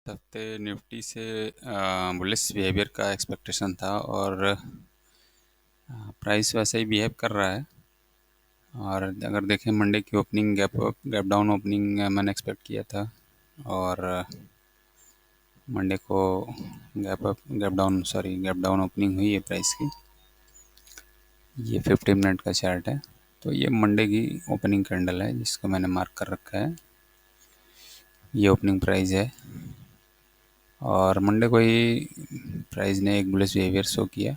हफ्ते निफ्टी से bullish behaviour का एक्सपेक्टेशन था और प्राइस वैसे ही बिहेव कर रहा है। और अगर देखें मंडे की ओपनिंग गैप डाउन ओपनिंग मैंने एक्सपेक्ट किया था और मंडे को गैप डाउन ओपनिंग हुई है प्राइस की। ये 50 मिनट का चार्ट है, तो ये मंडे की ओपनिंग कैंडल है जिसको मैंने मार्क कर रखा है। ये ओपनिंग प्राइस है और मंडे को ही प्राइस ने एक बुलिश बिहेवियर शो किया,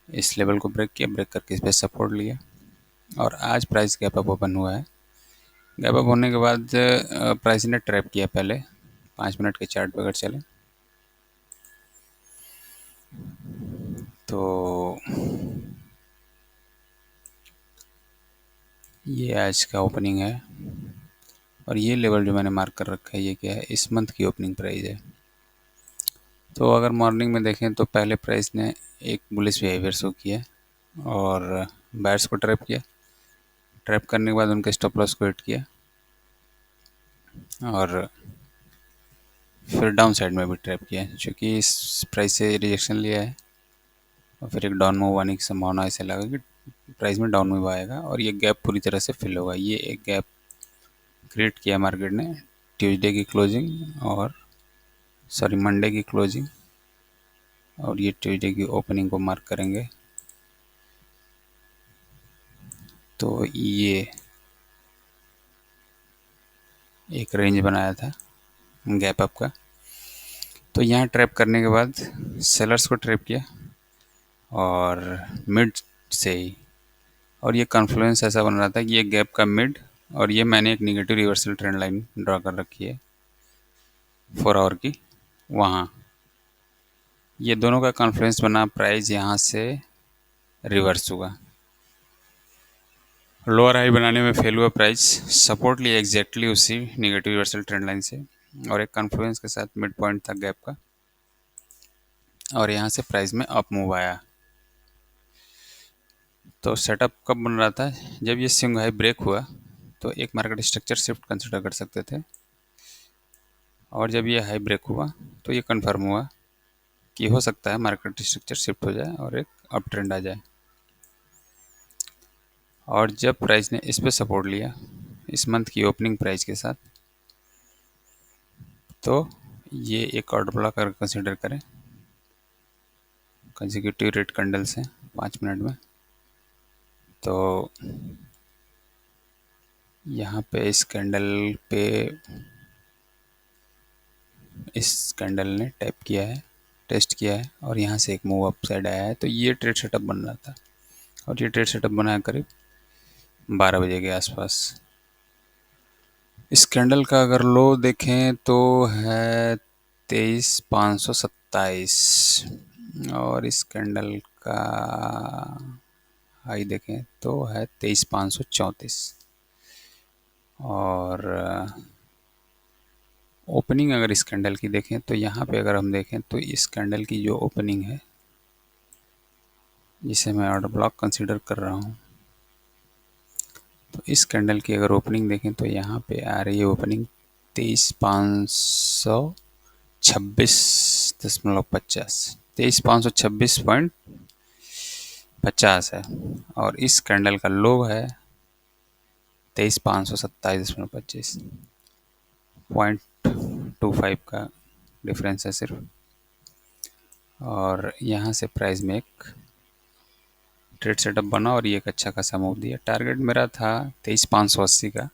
इस लेवल को ब्रेक करके इस पर सपोर्ट लिया और आज प्राइस गैप अप ओपन हुआ है। गैप अप होने के बाद प्राइस ने ट्रैप किया। पहले 5 मिनट के चार्ट पर अगर चले तो ये आज का ओपनिंग है और ये लेवल जो मैंने मार्क कर रखा है ये क्या है, इस मंथ की ओपनिंग प्राइस है। तो अगर मॉर्निंग में देखें तो पहले प्राइस ने एक बुलिश बिहेवियर शो किया और बायर्स को ट्रैप करने के बाद उनके स्टॉप लॉस को हिट किया और फिर डाउन साइड में भी ट्रैप किया, क्योंकि इस प्राइस से रिजेक्शन लिया है और फिर एक डाउन मूव आने की संभावना ऐसे लगा कि प्राइस में डाउन मूव आएगा और ये गैप पूरी तरह से फिल होगा। ये एक गैप क्रिएट किया मार्केट ने ट्यूसडे की क्लोजिंग और मंडे की क्लोजिंग और ये ट्यूसडे की ओपनिंग को मार्क करेंगे तो ये एक रेंज बनाया था गैप अप का। तो यहाँ ट्रैप करने के बाद सेलर्स को ट्रैप किया और मिड से ही, और ये कॉन्फ्लुएंस ऐसा बन रहा था कि ये गैप का मिड और ये मैंने एक negative reversal trend line draw कर रखी है 4 आवर की, वहाँ ये दोनों का कॉन्फ्लुएंस बना, प्राइस यहाँ से रिवर्स हुआ, लोअर हाई बनाने में फेल हुआ प्राइस, सपोर्ट लिया एग्जैक्टली उसी निगेटिव रिवर्सल ट्रेंड लाइन से और एक कॉन्फ्लुएंस के साथ मिड पॉइंट था गैप का और यहाँ से प्राइस में अप मूव आया। तो सेटअप कब बन रहा था, जब ये स्विंग हाई ब्रेक हुआ तो एक मार्केट स्ट्रक्चर शिफ्ट कंसिडर कर सकते थे और जब ये हाई ब्रेक हुआ तो ये कंफर्म हुआ कि हो सकता है मार्केट स्ट्रक्चर शिफ्ट हो जाए और एक अप ट्रेंड आ जाए। और जब प्राइस ने इस पर सपोर्ट लिया इस मंथ की ओपनिंग प्राइस के साथ, तो ये एक ऑर्डर ब्लॉक अगर कंसिडर करें, कंसेक्यूटिव रेट कैंडल्स हैं 5 मिनट में, तो यहाँ पे इस कैंडल ने टैप किया है, टेस्ट किया है और यहाँ से एक मूव अप साइड आया है। तो ये ट्रेड सेटअप बन रहा था और ये ट्रेड सेटअप बना करीब 12 बजे के आसपास। इस कैंडल का अगर लो देखें तो है 23,527 और इस कैंडल का हाई देखें तो है 23,534 और ओपनिंग अगर इस कैंडल की देखें तो यहाँ पे अगर हम देखें तो इस कैंडल की जो ओपनिंग है जिसे मैं ऑर्डर ब्लॉक कंसीडर कर रहा हूँ, तो इस कैंडल की अगर ओपनिंग देखें तो यहाँ पे आ रही है ओपनिंग 23,526.50, 23,526.50 है और इस कैंडल का लो है 23,527.25, 0.25 का डिफरेंस है सिर्फ। और यहाँ से प्राइस में एक ट्रेड सेटअप बना और ये एक अच्छा खासा मूव दिया। टारगेट मेरा था 23,580 का,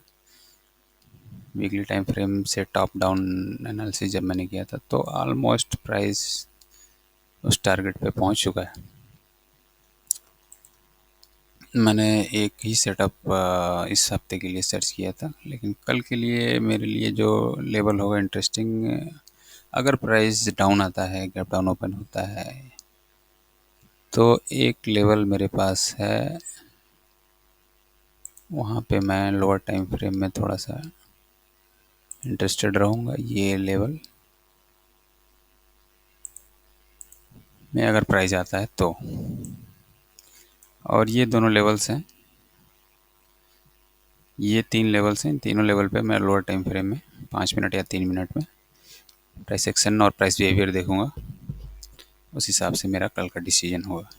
वीकली टाइम फ्रेम से टॉप डाउन एनालिसिस जब मैंने किया था तो ऑलमोस्ट प्राइस उस टारगेट पे पहुंच चुका है। मैंने एक ही सेटअप इस हफ्ते के लिए सर्च किया था, लेकिन कल के लिए मेरे लिए जो लेवल होगा इंटरेस्टिंग, अगर प्राइस डाउन आता है, गैप डाउन ओपन होता है, तो एक लेवल मेरे पास है, वहाँ पे मैं लोअर टाइम फ्रेम में थोड़ा सा इंटरेस्टेड रहूँगा। ये लेवल में अगर प्राइस आता है तो, और ये दोनों लेवल्स हैं, ये 3 लेवल्स हैं, तीनों लेवल पे मैं लोअर टाइम फ्रेम में 5 मिनट या 3 मिनट में प्राइस एक्शन और प्राइस बिहेवियर देखूंगा, उस हिसाब से मेरा कल का डिसीजन होगा।